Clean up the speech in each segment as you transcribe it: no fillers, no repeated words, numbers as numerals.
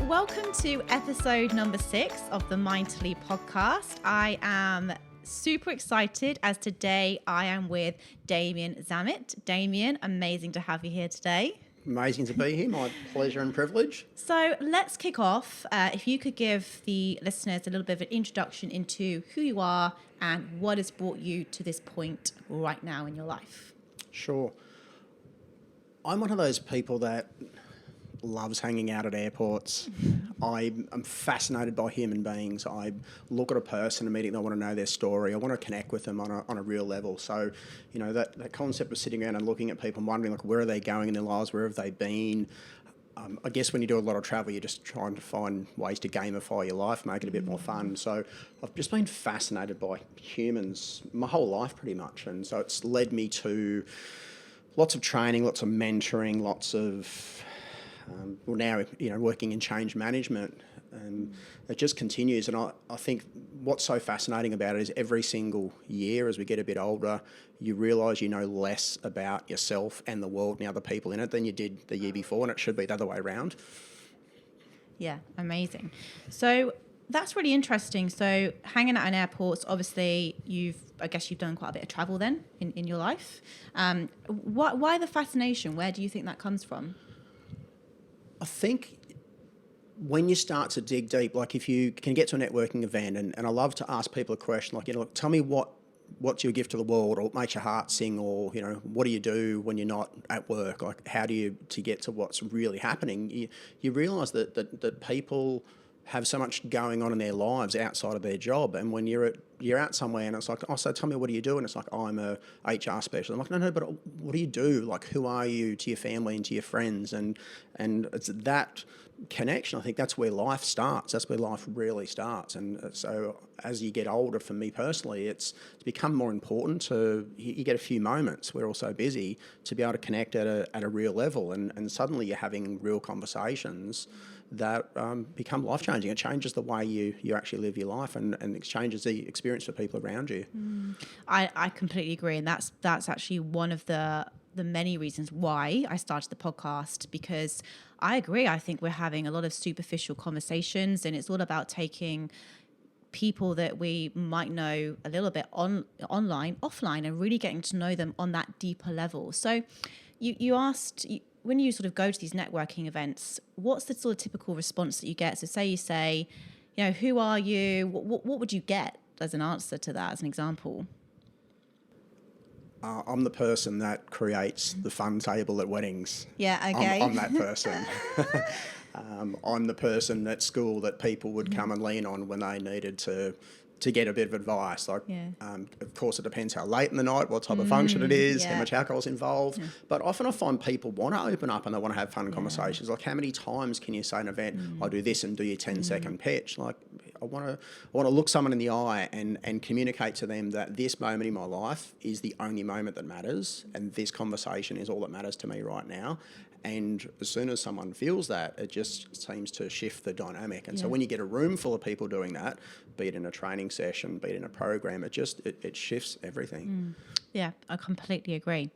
Welcome to episode number 6 of the Mindfully podcast. I am super excited as today I am with Damian Zammit. Damian, amazing to have you here today. Amazing to be here. My pleasure and privilege. So let's kick off. If you could give the listeners a little bit of an introduction into who you are and what has brought you to this point right now in your life. Sure. I'm one of those people that loves hanging out at airports. I'm fascinated by human beings. I look at a person immediately, I want to know their story. I want to connect with them on a real level. So, you know, that concept of sitting around and looking at people and wondering, like, where are they going in their lives? Where have they been? I guess when you do a lot of travel, you're just trying to find ways to gamify your life, make it a bit more fun. So I've just been fascinated by humans my whole life pretty much. And so it's led me to lots of training, lots of mentoring, lots of now, you know, working in change management, and it just continues. And I think what's so fascinating about it is every single year as we get a bit older, you realise you know less about yourself and the world and the other people in it than you did the year before, and it should be the other way around. Yeah, amazing. So that's really interesting. So hanging out in airports, obviously I guess you've done quite a bit of travel then in your life. Why the fascination? Where do you think that comes from? I think when you start to dig deep, like if you can get to a networking event, and I love to ask people a question like, you know, look, tell me what's your gift to the world, or what makes your heart sing, or, you know, what do you do when you're not at work? Like, how do you to get to what's really happening? You realise that people have so much going on in their lives outside of their job, and when you're out somewhere and it's like, oh, so tell me, what do you do? And it's like, oh, I'm a HR specialist. I'm like, no, but what do you do? Like, who are you to your family and to your friends? And it's that connection. I think that's where life starts. That's where life really starts. And so as you get older, for me personally, it's become more important to, you get a few moments, we're all so busy, to be able to connect at a real level, and suddenly you're having real conversations that become life-changing. It changes the way you actually live your life, and it changes the experience for people around you. I completely agree, and that's actually one of the many reasons why I started the podcast, because I agree. I think we're having a lot of superficial conversations, and it's all about taking people that we might know a little bit online, offline, and really getting to know them on that deeper level. So you asked, when you sort of go to these networking events, what's the sort of typical response that you get? So say you say, you know, who are you? What would you get as an answer to that, as an example? I'm the person that creates the fun table at weddings. Yeah, okay. I'm that person. I'm the person at school that people would come and lean on when they needed to get a bit of advice. Like, of course, it depends how late in the night, what type of function it is, how much alcohol's involved. Yeah. But often I find people want to open up and they want to have fun conversations. Like, how many times can you say at an event, I do this, and do your 10-second pitch? Like, I want to look someone in the eye and communicate to them that this moment in my life is the only moment that matters, and this conversation is all that matters to me right now. And as soon as someone feels that, it just seems to shift the dynamic. And so when you get a room full of people doing that, be it in a training session, be it in a program, it shifts everything. Yeah, I completely agree.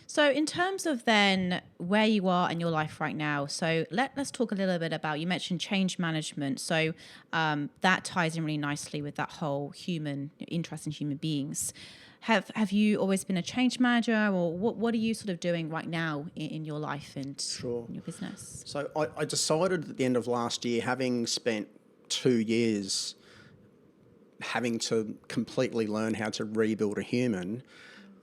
So in terms of then where you are in your life right now, so let's talk a little bit about, you mentioned change management. So that ties in really nicely with that whole human interest in human beings. Have you always been a change manager, or what are you sort of doing right now in your life and in your business? So I decided at the end of last year, having spent 2 years having to completely learn how to rebuild a human,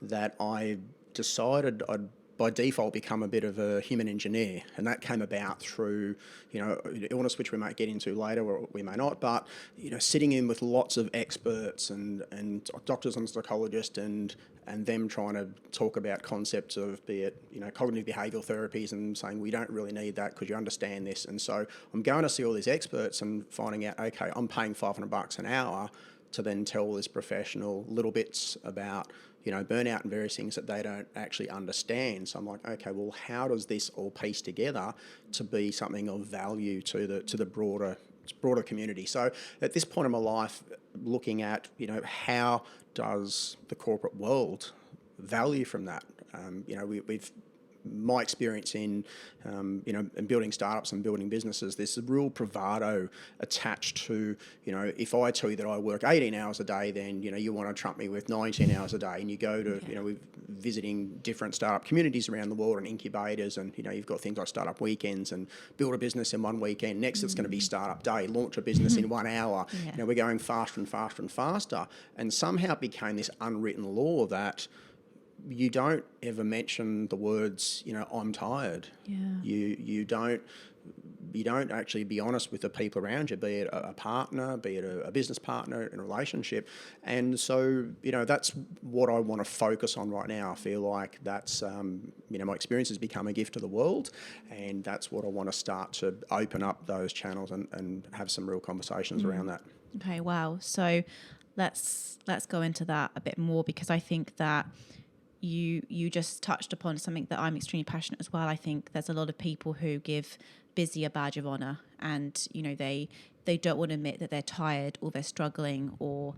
that I decided I'd by default become a bit of a human engineer, and that came about through, you know, illness, which we might get into later, or we may not, but, you know, sitting in with lots of experts and doctors and psychologists and them trying to talk about concepts of, be it, you know, cognitive behavioural therapies, and saying we don't really need that because you understand this. And so I'm going to see all these experts and finding out, okay, I'm paying $500 an hour to then tell this professional little bits about, you know, burnout and various things that they don't actually understand. So I'm like, okay, well, how does this all piece together to be something of value to the broader community? So at this point in my life, looking at, you know, how does the corporate world value from that? You know, we've my experience in, in building startups and building businesses, there's a real bravado attached to, if I tell you that I work 18 hours a day, then, you want to trump me with 19 hours a day. And you go to, we're visiting different startup communities around the world and incubators, and, you've got things like startup weekends and build a business in one weekend. Next, it's going to be startup day, launch a business in 1 hour. We're going faster and faster and faster. And somehow it became this unwritten law that you don't ever mention the words, I'm tired. Yeah. You don't actually be honest with the people around you, be it a partner, be it a business partner in a relationship. And so, that's what I want to focus on right now. I feel like that's, my experience has become a gift to the world, and that's what I want to start to open up those channels and have some real conversations around that. Okay, wow. So let's go into that a bit more, because I think that you just touched upon something that I'm extremely passionate as well. I think there's a lot of people who give busy a badge of honor, and they don't want to admit that they're tired or they're struggling, or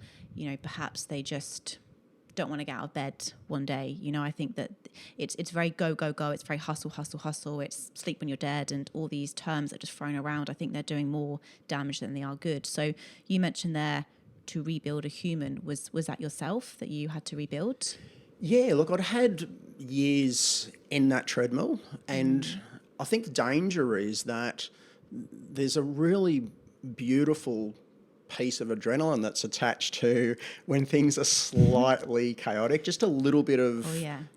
perhaps they just don't want to get out of bed one day. I think that it's very go. It's very hustle. It's sleep when you're dead, and all these terms that are just thrown around. I think they're doing more damage than they are good. So you mentioned there to rebuild a human. Was that yourself that you had to rebuild? Yeah, look, I'd had years in that treadmill, and I think the danger is that there's a really beautiful piece of adrenaline that's attached to when things are slightly chaotic, just a little bit of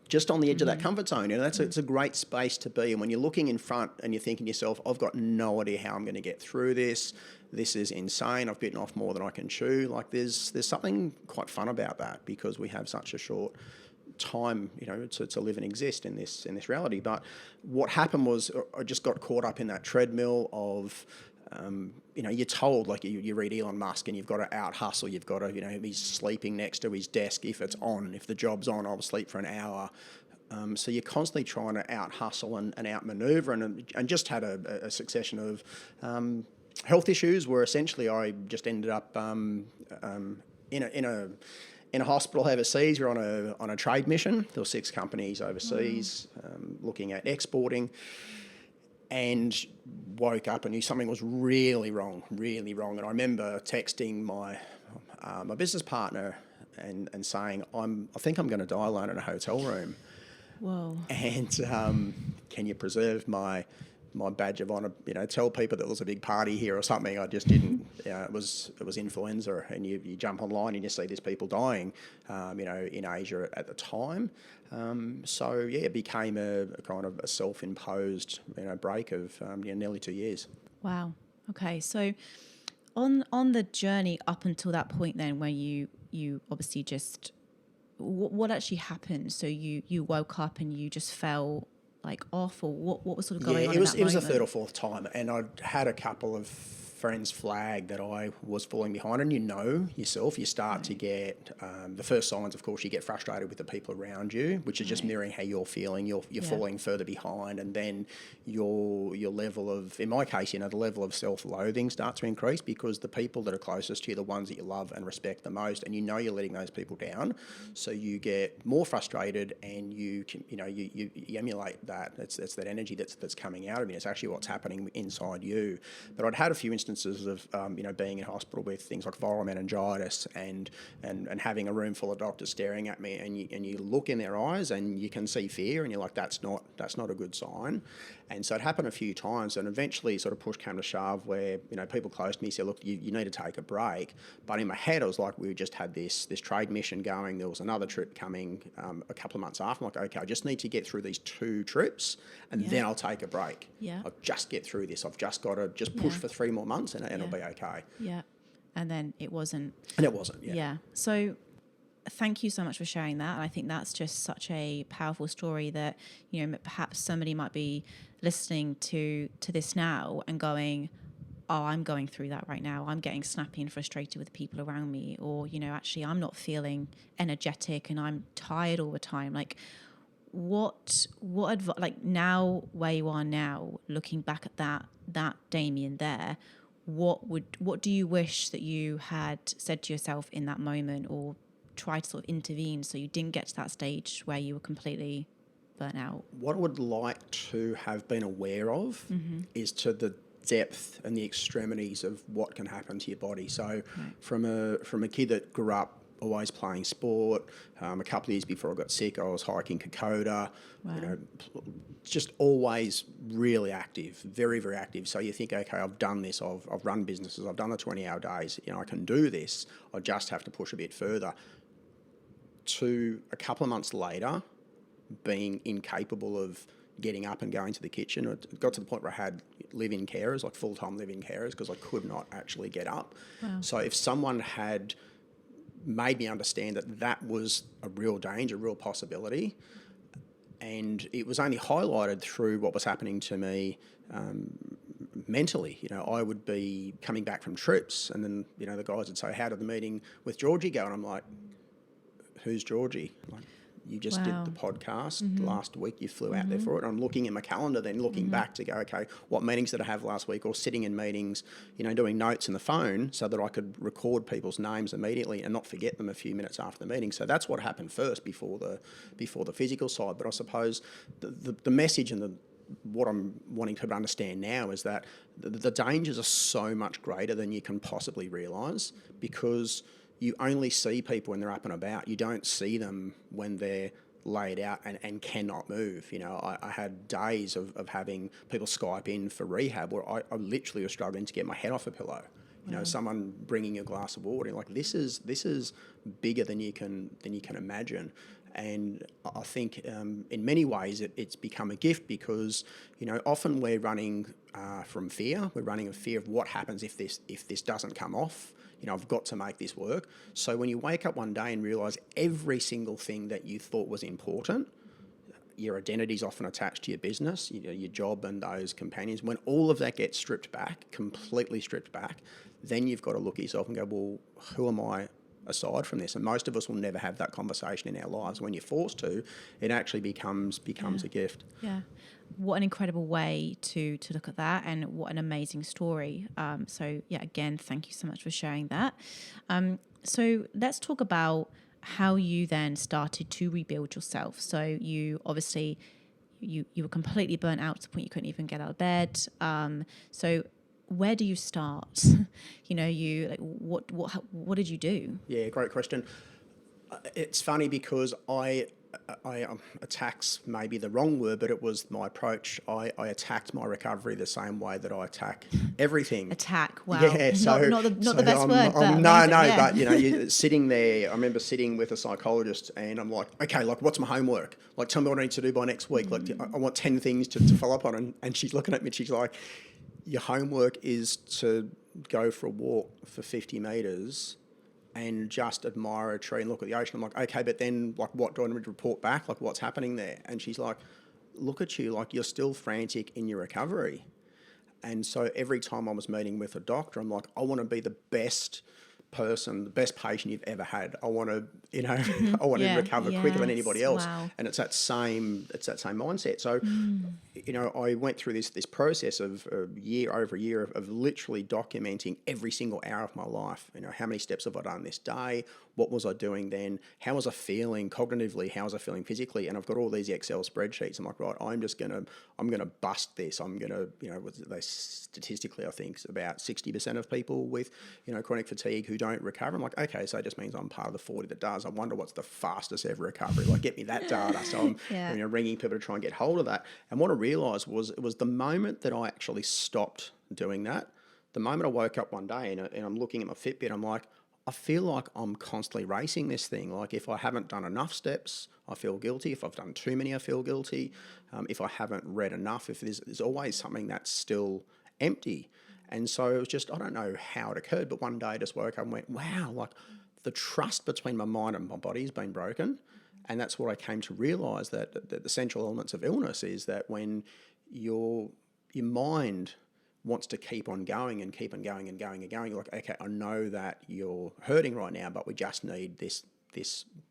just on the edge of that comfort zone. It's a great space to be. And when you're looking in front and you're thinking to yourself, I've got no idea how I'm going to get through this. This is insane. I've bitten off more than I can chew. Like there's something quite fun about that, because we have such a short time, to live and exist in this reality. But what happened was I just got caught up in that treadmill of, you're told, like you read Elon Musk and you've got to out hustle. You've got to, he's sleeping next to his desk if it's on. If the job's on, I'll sleep for an hour. So you're constantly trying to out hustle and out maneuver, and just had a succession of health issues where essentially I just ended up in a hospital overseas. We're on a trade mission. There were 6 companies overseas looking at exporting, and woke up and knew something was really wrong. And I remember texting my business partner and saying, I think I'm going to die alone in a hotel room. Whoa. And can you preserve my badge of honour, tell people that there was a big party here or something. I just didn't. It was influenza, and you jump online and you see these people dying, in Asia at the time. So it became a kind of a self-imposed, break of nearly 2 years. Wow. Okay. So on the journey up until that point, then, where you obviously just what actually happened? So you woke up and you just fell like off, or what was sort of going on? It was the third or fourth time, and I'd had a couple of friends flag that I was falling behind, and yourself, you start to get the first signs. Of course, you get frustrated with the people around you, which is just mirroring how you're feeling. You're falling further behind, and then your level of, in my case, the level of self-loathing starts to increase, because the people that are closest to you, the ones that you love and respect the most, and you're letting those people down, so you get more frustrated, and you emulate that. It's that energy that's coming out of you. It's actually what's happening inside you. But I'd had a few instances of being in hospital with things like viral meningitis and having a room full of doctors staring at me, and you look in their eyes and you can see fear, and you're like, that's not a good sign. And so it happened a few times, and eventually sort of push came to shove where people close to me said, look, you need to take a break. But in my head I was like, we just had this trade mission going. There was another trip coming a couple of months after. I'm like, okay, I just need to get through these 2 trips, and then I'll take a break. I'll just get through this. I've just got to just push for 3 more months, and it'll be okay. And then it wasn't. So thank you so much for sharing that. And I think that's just such a powerful story that, perhaps somebody might be listening to this now and going, oh, I'm going through that right now. I'm getting snappy and frustrated with the people around me, or, actually I'm not feeling energetic and I'm tired all the time. Like, what advice, like, now where you are now, looking back at that Damien there, what do you wish that you had said to yourself in that moment, or try to sort of intervene so you didn't get to that stage where you were completely burnout? What I would like to have been aware of is to the depth and the extremities of what can happen to your body. So from a kid that grew up always playing sport, a couple of years before I got sick, I was hiking Kokoda, just always really active, very, very active. So you think, okay, I've done this, I've run businesses, I've done the 20-hour days, I can do this, I just have to push a bit further. To a couple of months later, being incapable of getting up and going to the kitchen. It got to the point where I had live-in carers, like full-time live-in carers, because I could not actually get up. Wow. So if someone had made me understand that that was a real danger, a real possibility, and it was only highlighted through what was happening to me mentally. I would be coming back from trips, and then, the guys would say, how did the meeting with Georgie go? And I'm like, who's Georgie? Like, you just did the podcast last week, you flew out there for it. And I'm looking in my calendar, then looking back to go, okay, what meetings did I have last week? Or sitting in meetings, doing notes in the phone so that I could record people's names immediately and not forget them a few minutes after the meeting. So that's what happened first before the physical side. But I suppose the message and what I'm wanting people to understand now is that the dangers are so much greater than you can possibly realise, because you only see people when they're up and about. You don't see them when they're laid out and cannot move. I had days of having people Skype in for rehab where I literally was struggling to get my head off a pillow. Someone bringing a glass of water. Like, this is bigger than you can imagine. And I think in many ways it's become a gift, because often we're running from fear. We're running a fear of what happens if this doesn't come off. I've got to make this work. So when you wake up one day and realise every single thing that you thought was important, your identity is often attached to your business, your job and those companions. When all of that gets stripped back, completely stripped back, then you've got to look at yourself and go, well, who am I aside from this? And most of us will never have that conversation in our lives. When you're forced to, it actually becomes a gift. Yeah. What an incredible way to look at that, and what an amazing story. So again, thank you so much for sharing that. So let's talk about how you then started to rebuild yourself. So you obviously you were completely burnt out to the point you couldn't even get out of bed. So where do you start? What did you do? Yeah, great question. It's funny because I attacks maybe the wrong word, but it was my approach. I attacked my recovery the same way that I attack everything. Attack, wow. Yeah, so not the best word. But you're sitting there. I remember sitting with a psychologist, and I'm like, okay, like, what's my homework? Like, tell me what I need to do by next week. Like, I want 10 things to follow up on. And she's looking at me and she's like, your homework is to go for a walk for 50 metres and just admire a tree and look at the ocean. I'm like, okay, but then, like, what do I need to report back? Like, what's happening there? And she's like, look at you, like, you're still frantic in your recovery. And so every time I was meeting with a doctor, I'm like, I want to be the best person, the best patient you've ever had. I want to, I want to recover quicker than anybody else. Wow. And it's that same mindset. So, I went through this process of over a year of literally documenting every single hour of my life. How many steps have I done this day? What was I doing then? How was I feeling cognitively? How was I feeling physically? And I've got all these Excel spreadsheets. I'm like, right, I'm going to bust this. I'm going to, statistically, I think about 60% of people with, chronic fatigue who don't recover. I'm like, okay, so it just means I'm part of the 40 that does. I wonder what's the fastest ever recovery. Like, get me that data. So I'm ringing people to try and get hold of that. And what I realised was it was the moment that I actually stopped doing that, the moment I woke up one day and I'm looking at my Fitbit, I'm like, I feel like I'm constantly racing this thing. Like, if I haven't done enough steps, I feel guilty. If I've done too many, I feel guilty. If I haven't read enough, if there's always something that's still empty. And so it was just, I don't know how it occurred, but one day I just woke up and went, wow, like, the trust between my mind and my body has been broken. And that's what I came to realise, that the central elements of illness is that when your mind wants to keep on going and keep on going and going and going, you're like, okay, I know that you're hurting right now, but we just need this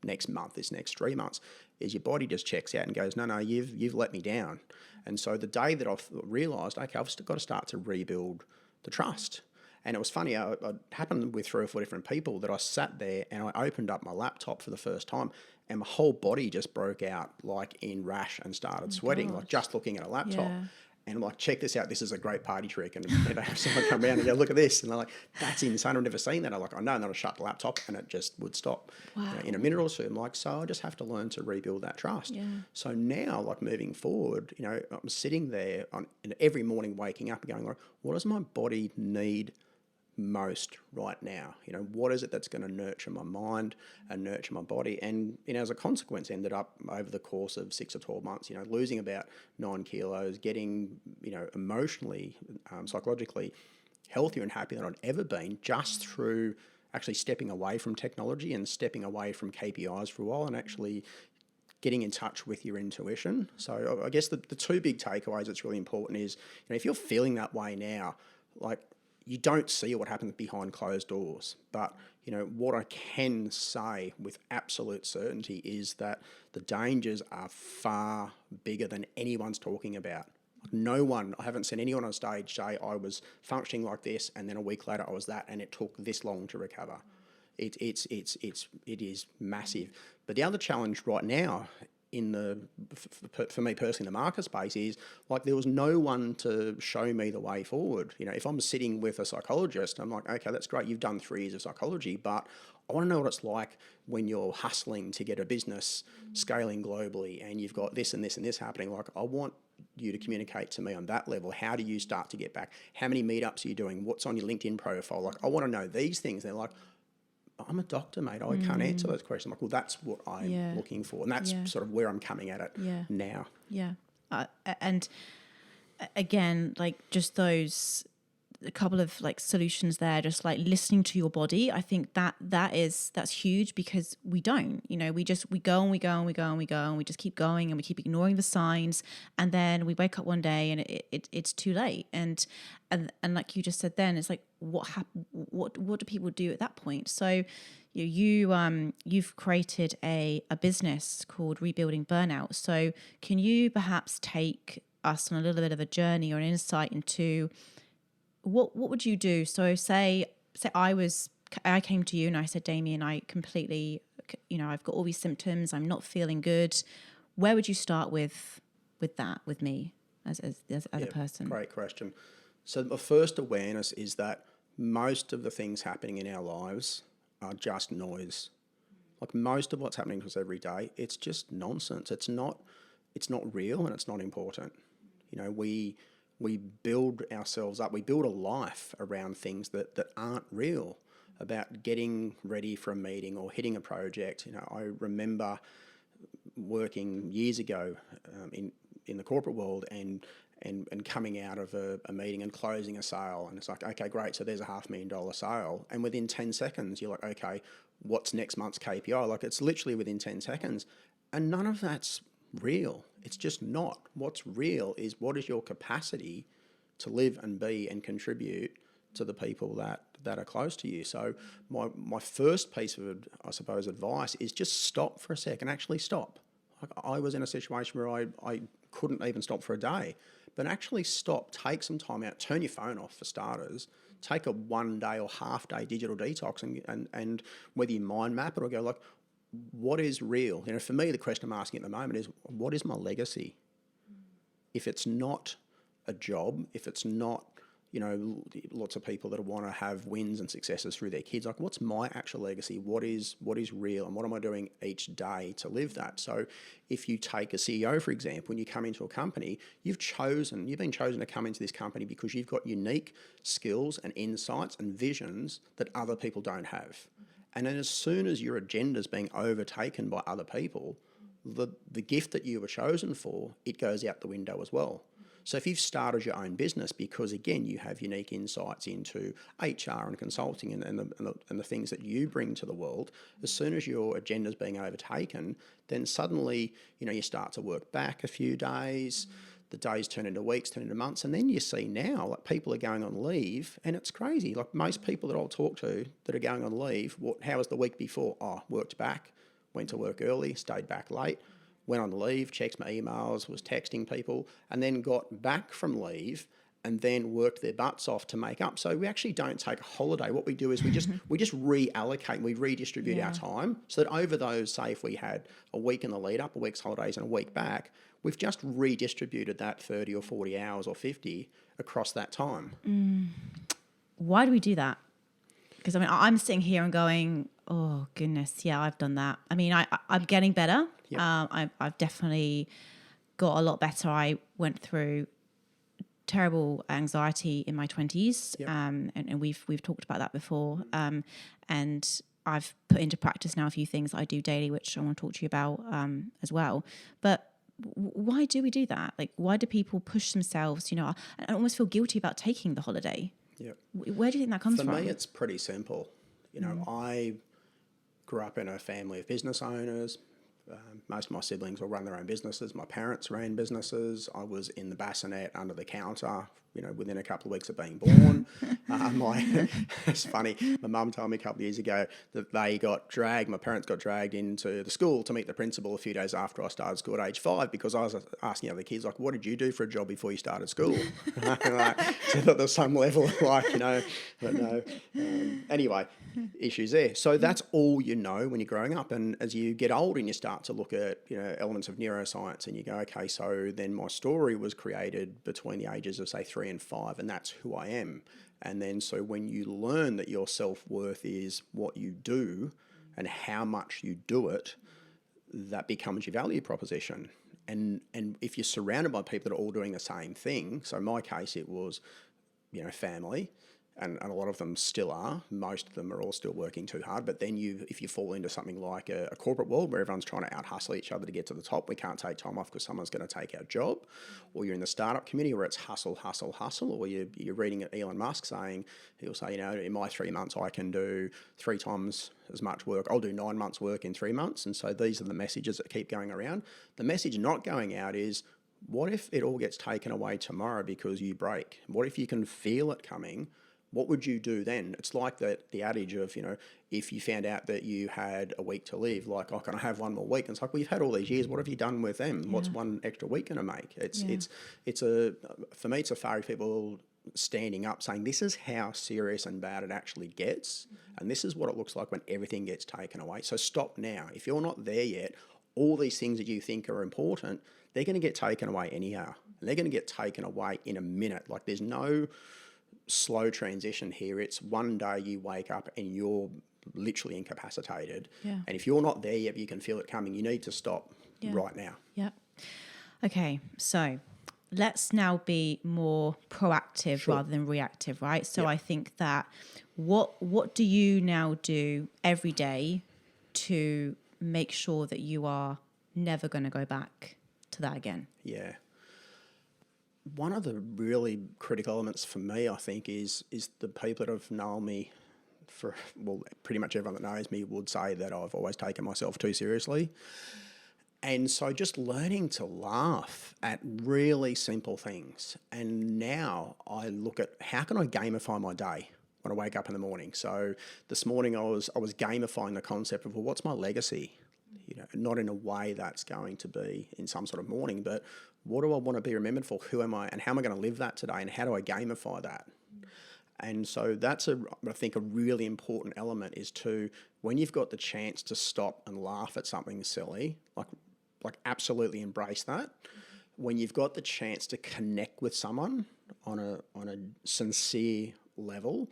next month, this next 3 months, is your body just checks out and goes, no, you've let me down. And so the day that I've realised, okay, I've got to start to rebuild the trust. And it was funny, it happened with 3 or 4 different people that I sat there and I opened up my laptop for the first time and my whole body just broke out like in rash and started sweating, like just looking at a laptop. Yeah. And I'm like, check this out. This is a great party trick. And I have someone come around and go, look at this. And they're like, that's insane. I've never seen that. I'm like, I know. And then I shut the laptop and it just would stop in a minute or two. I'm like, so I just have to learn to rebuild that trust. Yeah. So now, like moving forward, I'm sitting there every morning waking up and going, like, what does my body need most right now? What is it that's going to nurture my mind and nurture my body? And as a consequence, ended up over the course of 6 or 12 months, losing about 9 kilos, getting emotionally, psychologically healthier and happier than I'd ever been, just through actually stepping away from technology and stepping away from KPIs for a while and actually getting in touch with your intuition. So I guess the 2 big takeaways that's really important is, if you're feeling that way now, like, you don't see what happens behind closed doors. But, what I can say with absolute certainty is that the dangers are far bigger than anyone's talking about. I haven't seen anyone on stage say I was functioning like this and then a week later I was that and it took this long to recover. It is massive. But the other challenge right now for me personally in the market space is, like, there was no one to show me the way forward. If I'm sitting with a psychologist, I'm like, okay, that's great, you've done 3 years of psychology, but I want to know what it's like when you're hustling to get a business scaling globally and you've got this and this and this happening. Like, I want you to communicate to me on that level. How do you start to get back? How many meetups are you doing? What's on your LinkedIn profile? Like, I want to know these things. They're like, I'm a doctor, mate. I can't answer those questions. I'm like, well, that's what I'm looking for. And that's sort of where I'm coming at it now. Yeah. And again, like, just those, a couple of like solutions there, just like listening to your body. I think that's huge, because we don't, we go and we go and we go and we go and we just keep going and we keep ignoring the signs. And then we wake up one day and it's too late. And like you just said, then it's like, what do people do at that point? So you've created a business called Rebuilding Burnout. So can you perhaps take us on a little bit of a journey or an insight into what would you do? So say I came to you and I said, Damien, I completely, I've got all these symptoms, I'm not feeling good. Where would you start with that, with me as a person? Great question. So the first awareness is that most of the things happening in our lives are just noise. Like, most of what's happening to us every day, it's just nonsense. It's not real and it's not important. We build ourselves up. We build a life around things that aren't real, about getting ready for a meeting or hitting a project. I remember working years ago in the corporate world and coming out of a meeting and closing a sale. And it's like, okay, great, so there's a $500,000 sale. And within 10 seconds, you're like, okay, what's next month's KPI? Like, it's literally within 10 seconds. And none of that's real. It's just not. What's real is, what is your capacity to live and be and contribute to the people that are close to you. So my first piece of, I suppose, advice is just stop for a second. Actually stop. Like, I was in a situation where I couldn't even stop for a day. But actually stop, take some time out, turn your phone off for starters, take a 1 day or half day digital detox and whether you mind map it or go, like, what is real? For me, the question I'm asking at the moment is, what is my legacy? If it's not a job, if it's not, lots of people that want to have wins and successes through their kids, like, what's my actual legacy? What is real? And what am I doing each day to live that? So if you take a CEO, for example, when you come into a company, you've been chosen to come into this company because you've got unique skills and insights and visions that other people don't have. And then as soon as your agenda is being overtaken by other people, the gift that you were chosen for, it goes out the window as well. So if you've started your own business because, again, you have unique insights into HR and consulting and the things that you bring to the world, as soon as your agenda is being overtaken, then suddenly, you start to work back a few days, the days turn into weeks, turn into months, and then you see now, like, people are going on leave, and it's crazy. Like, most people that I'll talk to that are going on leave, how was the week before? Oh, worked back, went to work early, stayed back late, went on leave, checked my emails, was texting people, and then got back from leave and then work their butts off to make up. So we actually don't take a holiday. What we do is we just reallocate, we redistribute our time, so that over those, say if we had a week in the lead up, a week's holidays and a week back, we've just redistributed that 30 or 40 hours or 50 across that time. Why do we do that? Because I mean, I'm sitting here and going, oh goodness, yeah, I've done that. I mean, I'm getting better. Yep. I've definitely got a lot better. I went through terrible anxiety in my 20s, Yep. and we've talked about that before. And I've put into practice now a few things that I do daily, which I want to talk to you about as well. But why do we do that? Like, why do people push themselves? You know, I almost feel guilty about taking the holiday. Yep. Where do you think that comes from? For me, it's pretty simple. You know, I grew up in a family of business owners. Most of my siblings will run their own businesses. My parents ran businesses. I was in the bassinet under the counter, you know, within a couple of weeks of being born. It's funny. My mum told me a couple of years ago that my parents got dragged into the school to meet the principal a few days after I started school at age 5, because I was asking other kids, like, what did you do for a job before you started school? So I thought there was some level of like, you know, but no. Anyway, issues there. So that's all you know when you're growing up. And as you get older and you start to look at, you know, elements of neuroscience, and you go, okay, so then my story was created between the ages of say 3 and 5, and that's who I am. And then so when you learn that your self-worth is what you do and how much you do it, that becomes your value proposition. And if you're surrounded by people that are all doing the same thing, so in my case it was, you know, family, and a lot of them still are. Most of them are all still working too hard. But then if you fall into something like a corporate world where everyone's trying to out-hustle each other to get to the top, we can't take time off because someone's going to take our job. Or you're in the startup community where it's hustle, hustle, hustle. Or you're reading Elon Musk saying, he'll say, you know, in my 3 months I can do 3 times as much work. I'll do 9 months work in 3 months. And so these are the messages that keep going around. The message not going out is, what if it all gets taken away tomorrow because you break? What if you can feel it coming? What would you do then? It's like the adage of, you know, if you found out that you had a week to live, like, oh, can I have one more week? And it's like, well, you've had all these years. What have you done with them? Yeah. What's one extra week going to make? For me, it's a far people standing up saying, this is how serious and bad it actually gets. And this is what it looks like when everything gets taken away. So stop now. If you're not there yet, all these things that you think are important, they're going to get taken away anyhow. And they're going to get taken away in a minute. Like, there's no slow transition here. It's one day you wake up and you're literally incapacitated. Yeah. And if you're not there yet, you can feel it coming. You need to stop right now. Yeah. Okay. So let's now be more proactive rather than reactive, right? So I think that what do you now do every day to make sure that you are never going to go back to that again? Yeah. One of the really critical elements for me, I think, is the people that have known me for, well, pretty much everyone that knows me would say that I've always taken myself too seriously. And so just learning to laugh at really simple things. And now I look at, how can I gamify my day when I wake up in the morning? So this morning I was gamifying the concept of, well, what's my legacy? You know, not in a way that's going to be in some sort of mourning, but what do I want to be remembered for? Who am I? And how am I going to live that today? And how do I gamify that? And so that's I think a really important element is to, when you've got the chance to stop and laugh at something silly, like absolutely embrace that. When you've got the chance to connect with someone on a sincere level,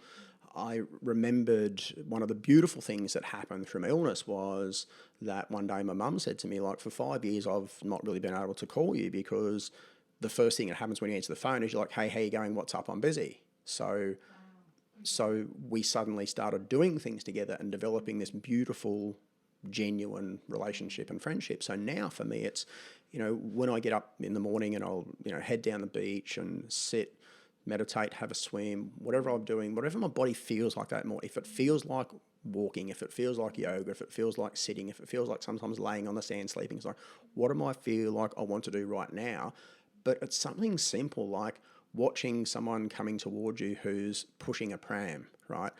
I remembered one of the beautiful things that happened through my illness was that one day my mum said to me, like, for 5 years, I've not really been able to call you because the first thing that happens when you answer the phone is you're like, hey, how you going? What's up? I'm busy. So we suddenly started doing things together and developing this beautiful, genuine relationship and friendship. So now for me, it's, you know, when I get up in the morning and I'll, you know, head down the beach and sit, meditate, have a swim, whatever I'm doing, whatever my body feels like that more. If it feels like walking, if it feels like yoga, if it feels like sitting, if it feels like sometimes laying on the sand sleeping, it's like, what do I feel like I want to do right now? But it's something simple like watching someone coming towards you who's pushing a pram, right?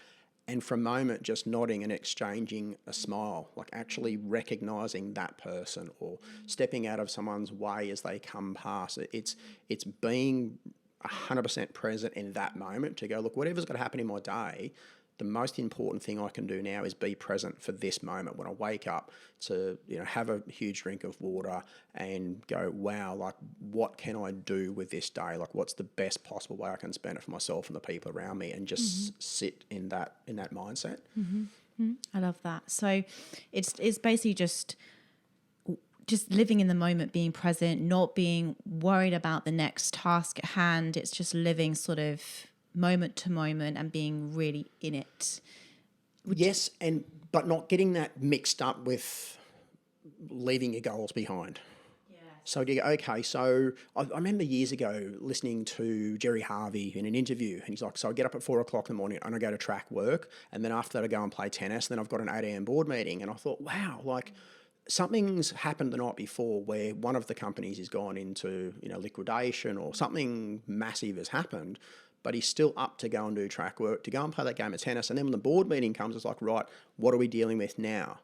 And for a moment, just nodding and exchanging a smile, like actually recognizing that person, or stepping out of someone's way as they come past. It's being 100% present in that moment to go, look, whatever's going to happen in my day, the most important thing I can do now is be present for this moment when I wake up, to have a huge drink of water and go, wow, like what can I do with this day? Like what's the best possible way I can spend it for myself and the people around me, and just sit in that mindset. I love that. So it's basically just living in the moment, being present, not being worried about the next task at hand. It's just living sort of moment to moment and being really in it. Yes, but not getting that mixed up with leaving your goals behind. Yes. So you go, okay, so I remember years ago listening to Jerry Harvey in an interview, and he's like, so I get up at 4 o'clock in the morning and I go to track work, and then after that I go and play tennis, and then I've got an 8 a.m. board meeting. And I thought, wow, like something's happened the night before where one of the companies has gone into liquidation, or something massive has happened, but he's still up to go and do track work, to go and play that game of tennis. And then when the board meeting comes, it's like, right, what are we dealing with now?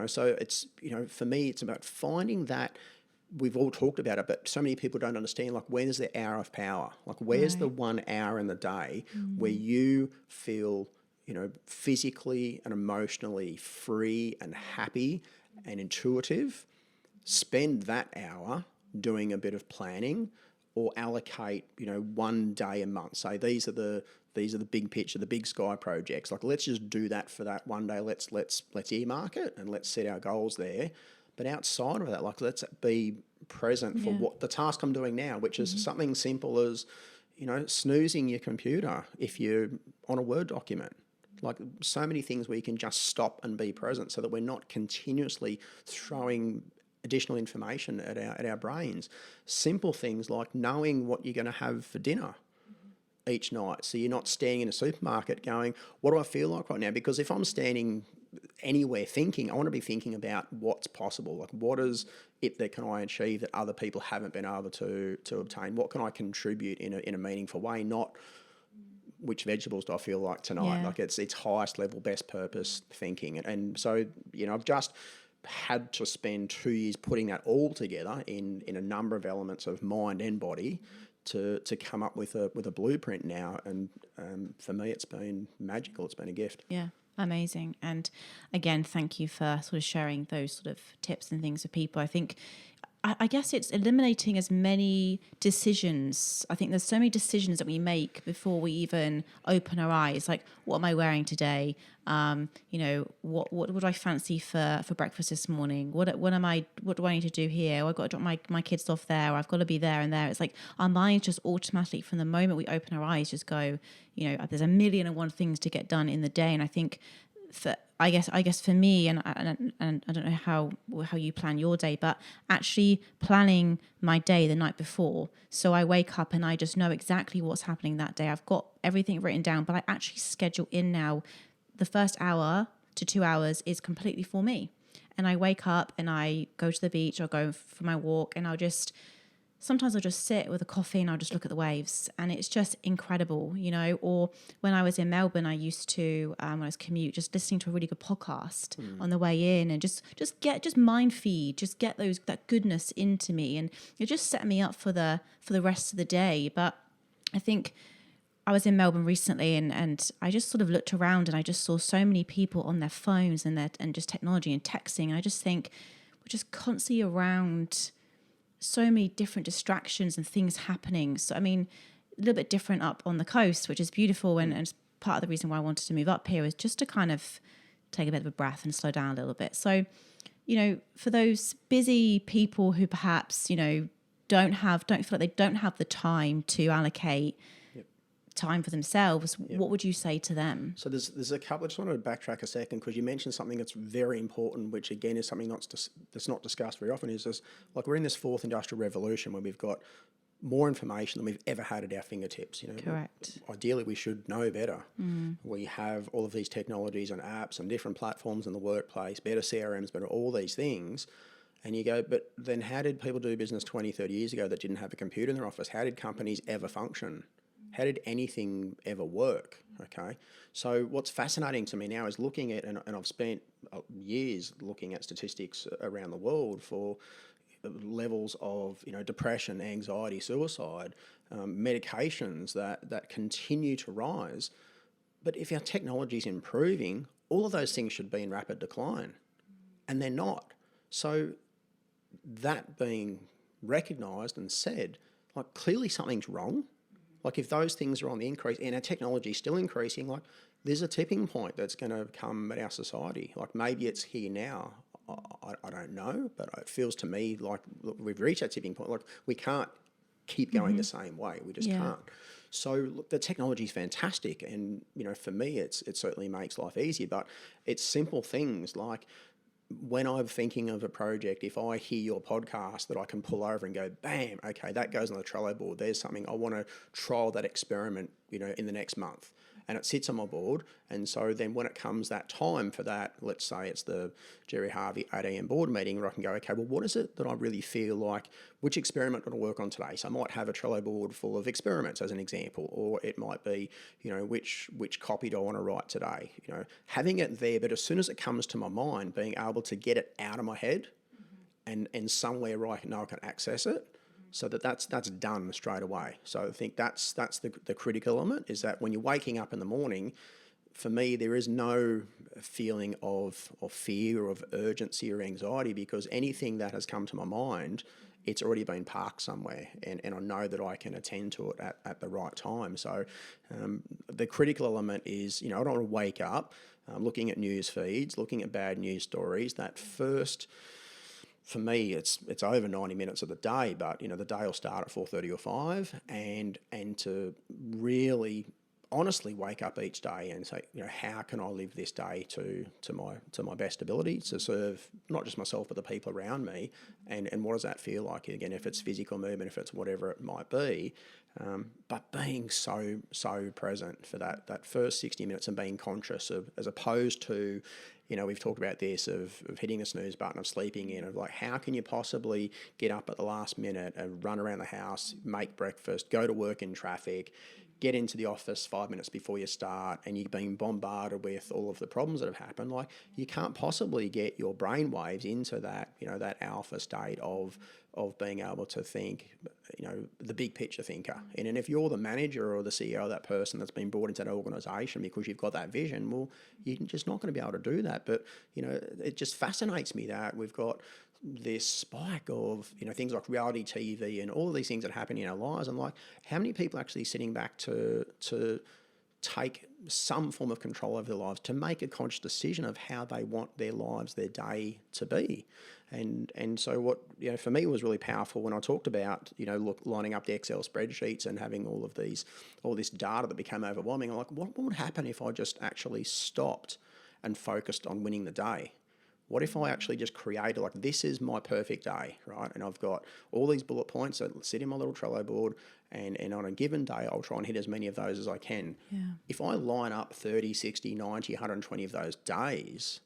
So it's, for me, it's about finding that. We've all talked about it, but so many people don't understand, like, where's the hour of power? Like, where's the 1 hour in the day where you feel, physically and emotionally free and happy and intuitive? Spend that hour doing a bit of planning, or allocate, 1 day a month. Say these are the big picture, the big sky projects. Like, let's just do that for that 1 day. Let's earmark it and let's set our goals there. But outside of that, like, let's be present for what the task I'm doing now, which is something simple as, snoozing your computer if you're on a Word document. Like, so many things where you can just stop and be present, so that we're not continuously throwing additional information at our brains. Simple things like knowing what you're going to have for dinner each night. So you're not standing in a supermarket going, what do I feel like right now? Because if I'm standing anywhere thinking, I want to be thinking about what's possible. Like, what is it that can I achieve that other people haven't been able to obtain? What can I contribute in a meaningful way? Not which vegetables do I feel like tonight? Yeah. Like, it's highest level, best purpose thinking. And so, I've just had to spend 2 years putting that all together in a number of elements of mind and body to come up with a blueprint now. And for me, it's been magical. It's been a gift. Yeah, amazing. And again, thank you for sort of sharing those sort of tips and things with people. I think, I guess it's eliminating as many decisions. I think there's so many decisions that we make before we even open our eyes. Like, what am I wearing today? What would I fancy for breakfast this morning? What do I need to do here? I've got to drop my kids off there. Or I've got to be there and there. It's like our minds just automatically, from the moment we open our eyes, just go, there's a million and one things to get done in the day. And I think I guess for me, and I don't know how you plan your day, but actually planning my day the night before, so I wake up and I just know exactly what's happening that day. I've got everything written down, but I actually schedule in now. The first hour to 2 hours is completely for me, and I wake up and I go to the beach or go for my walk, and sometimes I'll just sit with a coffee and I'll just look at the waves, and it's just incredible, Or when I was in Melbourne, I used to, when I was commute, just listening to a really good podcast on the way in, and just mind feed, just get that goodness into me, and it just set me up for the rest of the day. But I think I was in Melbourne recently, and I just sort of looked around and I just saw so many people on their phones and just technology and texting. And I just think we're just constantly around so many different distractions and things happening. So, I mean, a little bit different up on the coast, which is beautiful. And it's part of the reason why I wanted to move up here, is just to kind of take a bit of a breath and slow down a little bit. So, for those busy people who perhaps, don't feel like they don't have the time to allocate time for themselves, what would you say to them? So there's a couple. I just want to backtrack a second, because you mentioned something that's very important, which again is something that's not discussed very often. Is this, like, we're in this fourth industrial revolution where we've got more information than we've ever had at our fingertips. Correct. Ideally, we should know better. We have all of these technologies and apps and different platforms in the workplace, better CRMs, better all these things. And you go, but then how did people do business 20, 30 years ago that didn't have a computer in their office? How did companies ever function? How did anything ever work? Okay. So what's fascinating to me now is looking at, and I've spent years looking at statistics around the world for levels of depression, anxiety, suicide, medications that continue to rise. But if our technology is improving, all of those things should be in rapid decline, and they're not. So that being recognised and said, like, clearly something's wrong. Like, if those things are on the increase and our technology is still increasing, like, there's a tipping point that's going to come at our society. Like, maybe it's here now. I don't know, but it feels to me like we've reached that tipping point. Like, we can't keep going the same way. We just can't. So look, the technology is fantastic, and for me, it certainly makes life easier. But it's simple things like, when I'm thinking of a project, if I hear your podcast, that I can pull over and go, bam, okay, that goes on the Trello board. There's something I want to trial that experiment, in the next month. And it sits on my board. And so then when it comes that time for that, let's say it's the Jerry Harvey 8 a.m. board meeting, where I can go, okay, well, what is it that I really feel like, which experiment do I work on today? So I might have a Trello board full of experiments as an example, or it might be, which copy do I want to write today? Having it there, but as soon as it comes to my mind, being able to get it out of my head and somewhere where I know I can access it, so that's done straight away. So I think that's the critical element, is that when you're waking up in the morning, for me, there is no feeling of fear or of urgency or anxiety, because anything that has come to my mind, it's already been parked somewhere, and I know that I can attend to it at the right time. So the critical element is, I don't want to wake up looking at news feeds, looking at bad news stories. That first, for me, it's over 90 minutes of the day, but the day will start at 4:30 or 5, and to really honestly wake up each day and say, how can I live this day to my best ability, to serve not just myself but the people around me, and what does that feel like? Again, if it's physical movement, if it's whatever it might be, but being so present for that first 60 minutes and being conscious of, as opposed to, we've talked about this, of hitting the snooze button, of sleeping in, of like, how can you possibly get up at the last minute and run around the house, make breakfast, go to work in traffic, get into the office 5 minutes before you start, and you're being bombarded with all of the problems that have happened. Like, you can't possibly get your brain waves into that, that alpha state of being able to think, the big picture thinker. And if you're the manager or the CEO of that person that's been brought into that organisation because you've got that vision, well, you're just not going to be able to do that. But, it just fascinates me that we've got this spike of, things like reality TV and all of these things that happen in our lives. And like, how many people are actually sitting back to take some form of control over their lives, to make a conscious decision of how they want their lives, their day to be? And so what, for me was really powerful when I talked about, lining up the Excel spreadsheets and having all this data that became overwhelming. I'm like, what would happen if I just actually stopped and focused on winning the day? What if I actually just created, like, this is my perfect day, right? And I've got all these bullet points that sit in my little Trello board, and on a given day, I'll try and hit as many of those as I can. Yeah. If I line up 30, 60, 90, 120 of those days,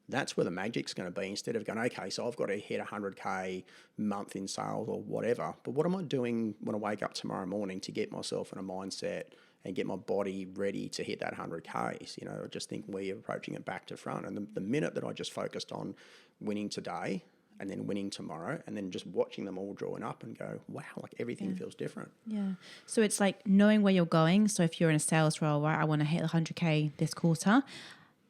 that's where the magic's going to be, instead of going, okay, so I've got to hit 100K month in sales or whatever. But what am I doing when I wake up tomorrow morning to get myself in a mindset and get my body ready to hit that 100Ks? I just think we're approaching it back to front. And the minute that I just focused on winning today and then winning tomorrow, and then just watching them all drawing up and go, wow, like, everything feels different. Yeah. So it's like knowing where you're going. So if you're in a sales role, right, I want to hit 100K this quarter,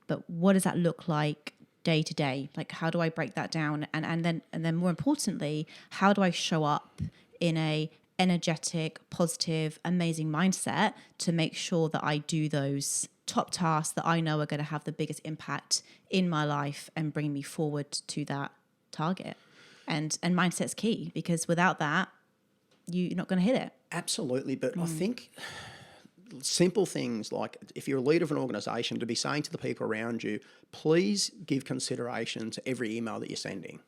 but what does that look like day to day? Like, how do I break that down? And then more importantly, how do I show up in a energetic, positive, amazing mindset to make sure that I do those top tasks that I know are going to have the biggest impact in my life and bring me forward to that target? And mindset's key, because without that, you're not going to hit it. Absolutely. But I think simple things like, if you're a leader of an organisation, to be saying to the people around you, please give consideration to every email that you're sending.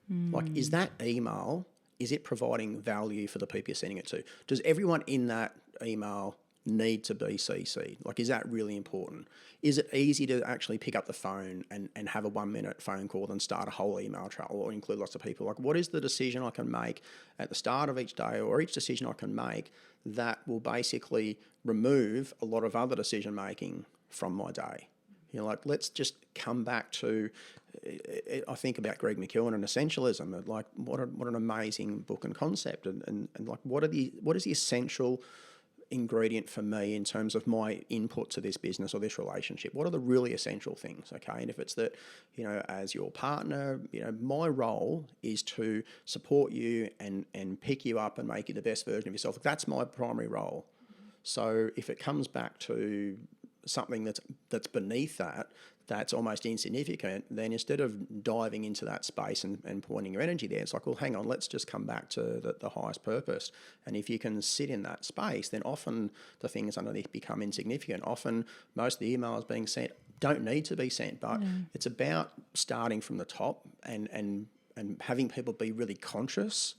Like, is that email, is it providing value for the people you're sending it to? Does everyone in that email need to be CC'd? Like, is that really important? Is it easy to actually pick up the phone and have a 1 minute phone call and start a whole email trail, or include lots of people? Like, what is the decision I can make at the start of each day, or each decision I can make, that will basically remove a lot of other decision making from my day? Like, let's just come back to, I think about Greg McKeown and essentialism, and like what an amazing book and concept, and like what is the essential ingredient for me in terms of my input to this business or this relationship? What are the really essential things? Okay, and if it's that, as your partner, my role is to support you and pick you up and make you the best version of yourself. That's my primary role. So if it comes back to something that's beneath that's almost insignificant, then instead of diving into that space and pointing your energy there, it's like, well, hang on, let's just come back to the highest purpose. And if you can sit in that space, then often the things underneath become insignificant. Often most of the emails being sent don't need to be sent, but it's about starting from the top and having people be really conscious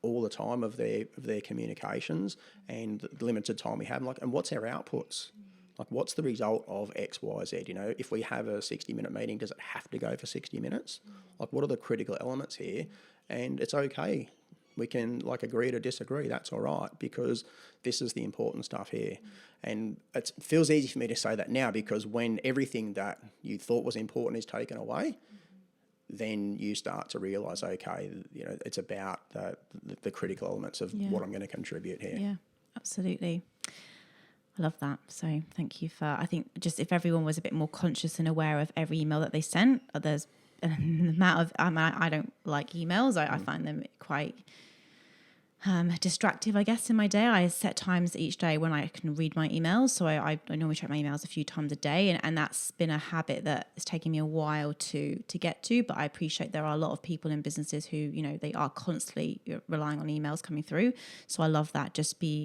all the time of their communications and the limited time we have, and what's our outputs? Like, what's the result of X, Y, Z? If we have a 60-minute meeting, does it have to go for 60 minutes? Like, what are the critical elements here? And it's okay. We can, agree to disagree. That's all right, because this is the important stuff here. And it feels easy for me to say that now, because when everything that you thought was important is taken away, then you start to realise, okay, it's about the critical elements of what I'm going to contribute here. Yeah, absolutely. I love that. So thank you I think just if everyone was a bit more conscious and aware of every email that they sent, there's an amount of, I don't like emails. I find them quite distractive, I guess, in my day. I set times each day when I can read my emails. So I normally check my emails a few times a day. And that's been a habit that is taking me a while to get to. But I appreciate there are a lot of people in businesses who, they are constantly relying on emails coming through. So I love that.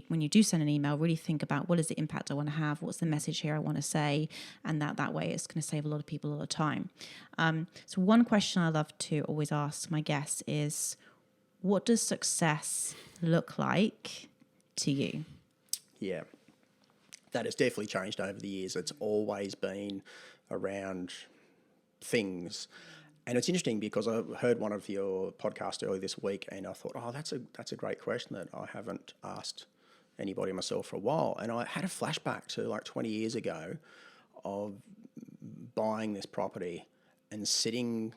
When you do send an email, really think about what is the impact I want to have? What's the message here I want to say? And that way it's going to save a lot of people a lot of time. So one question I love to always ask my guests is, what does success look like to you? Yeah, that has definitely changed over the years. It's always been around things. And it's interesting because I heard one of your podcasts earlier this week and I thought, that's a great question that I haven't asked anybody myself for a while. And I had a flashback to 20 years ago of buying this property and sitting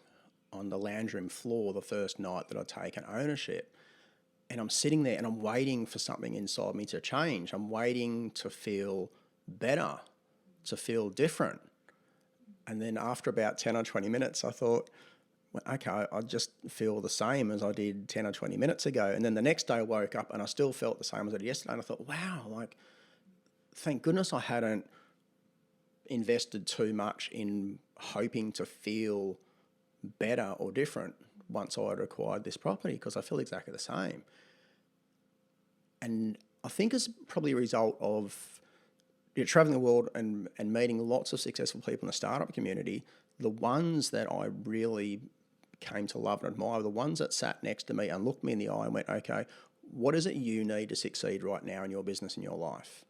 on the lounge room floor the first night that I'd taken ownership. And I'm sitting there and I'm waiting for something inside me to change. I'm waiting to feel better, to feel different. And then after about 10 or 20 minutes, I thought, well, okay, I just feel the same as I did 10 or 20 minutes ago. And then the next day I woke up and I still felt the same as I did yesterday. And I thought, wow, thank goodness I hadn't invested too much in hoping to feel better or different once I'd acquired this property, because I feel exactly the same. And I think it's probably a result of traveling the world and meeting lots of successful people in the startup community. The ones that I really came to love and admire, the ones that sat next to me and looked me in the eye and went, okay, what is it you need to succeed right now in your business and your life?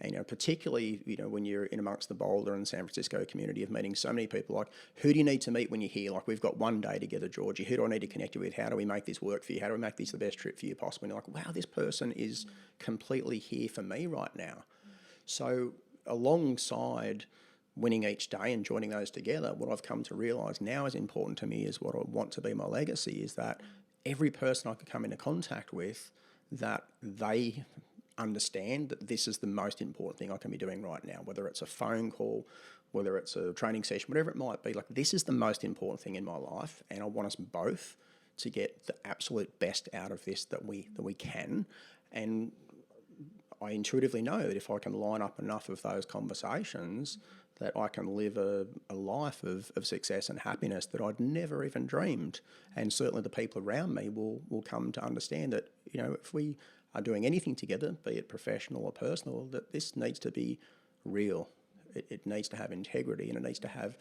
And, particularly, when you're in amongst the Boulder and San Francisco community of meeting so many people, who do you need to meet when you're here? We've got one day together, Georgie. Who do I need to connect you with? How do we make this work for you? How do we make this the best trip for you possible? And you're wow, this person is completely here for me right now. So alongside winning each day and joining those together, what I've come to realise now is important to me is what I want to be my legacy is that every person I could come into contact with, that they understand that this is the most important thing I can be doing right now, whether it's a phone call, whether it's a training session, whatever it might be. This is the most important thing in my life, and I want us both to get the absolute best out of this that we can. And I intuitively know that if I can line up enough of those conversations, that I can live a life of success and happiness that I'd never even dreamed. And certainly the people around me will come to understand that, if we are doing anything together, be it professional or personal, that this needs to be real. It needs to have integrity and it needs to have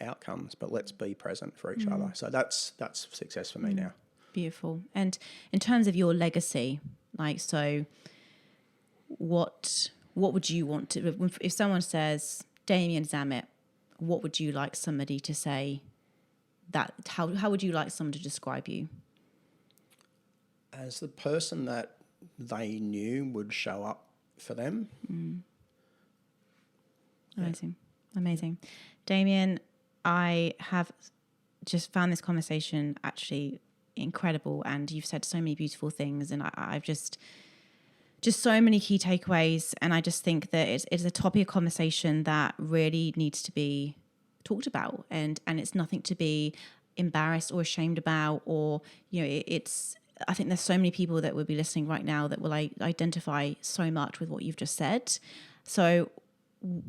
outcomes, but let's be present for each other. So that's success for me now. Beautiful. And in terms of your legacy, so what would you want to, if someone says Damian Zammit, what would you like somebody to say how would you like someone to describe you? As the person that they knew would show up for them. Amazing. Damien, I have just found this conversation actually incredible, and you've said so many beautiful things, and I've just so many key takeaways. And I just think that it's a topic of conversation that really needs to be talked about, and it's nothing to be embarrassed or ashamed about, or, you know, I think there's so many people that will be listening right now that will identify so much with what you've just said. So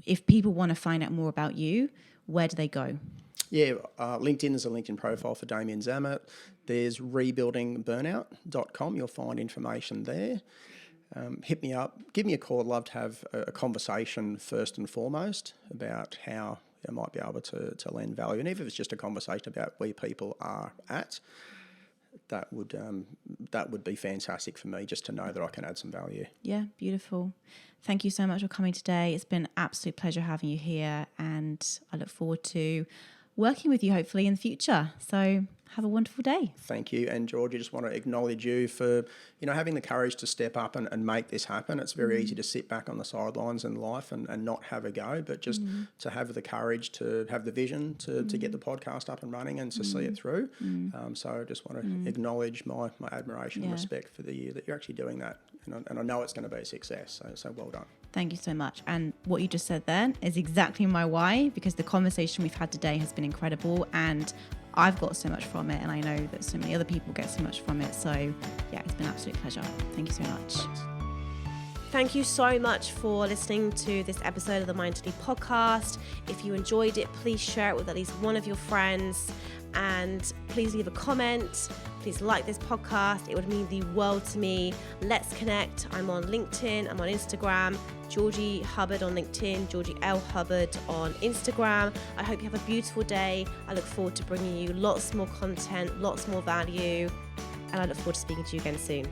if people want to find out more about you, where do they go? Yeah, LinkedIn is a LinkedIn profile for Damian Zammit. There's rebuildingburnout.com. You'll find information there. Hit me up, give me a call. I'd love to have a conversation first and foremost about how I might be able to lend value. And even if it's just a conversation about where people are at, that would be fantastic for me, just to know that I can add some value. Yeah, beautiful. Thank you so much for coming today. It's been an absolute pleasure having you here, and I look forward to working with you hopefully in the future. So have a wonderful day. Thank you. And George, I just want to acknowledge you for, having the courage to step up and make this happen. It's very easy to sit back on the sidelines in life and not have a go, but just to have the courage, to have the vision to get the podcast up and running and to see it through. So I just want to acknowledge my admiration and respect for the year that you're actually doing that. And I know it's going to be a success. So well done. Thank you so much. And what you just said then is exactly my why, because the conversation we've had today has been incredible, and I've got so much from it, and I know that so many other people get so much from it. So yeah, it's been an absolute pleasure. Thank you so much. Thanks. Thank you so much for listening to this episode of the Mindfully podcast. If you enjoyed it, please share it with at least one of your friends, and please leave a comment. Please like this podcast. It would mean the world to me. Let's connect. I'm on LinkedIn. I'm on Instagram. Georgie Hubbard on LinkedIn. Georgie L. Hubbard on Instagram. I hope you have a beautiful day. I look forward to bringing you lots more content, lots more value, and I look forward to speaking to you again soon.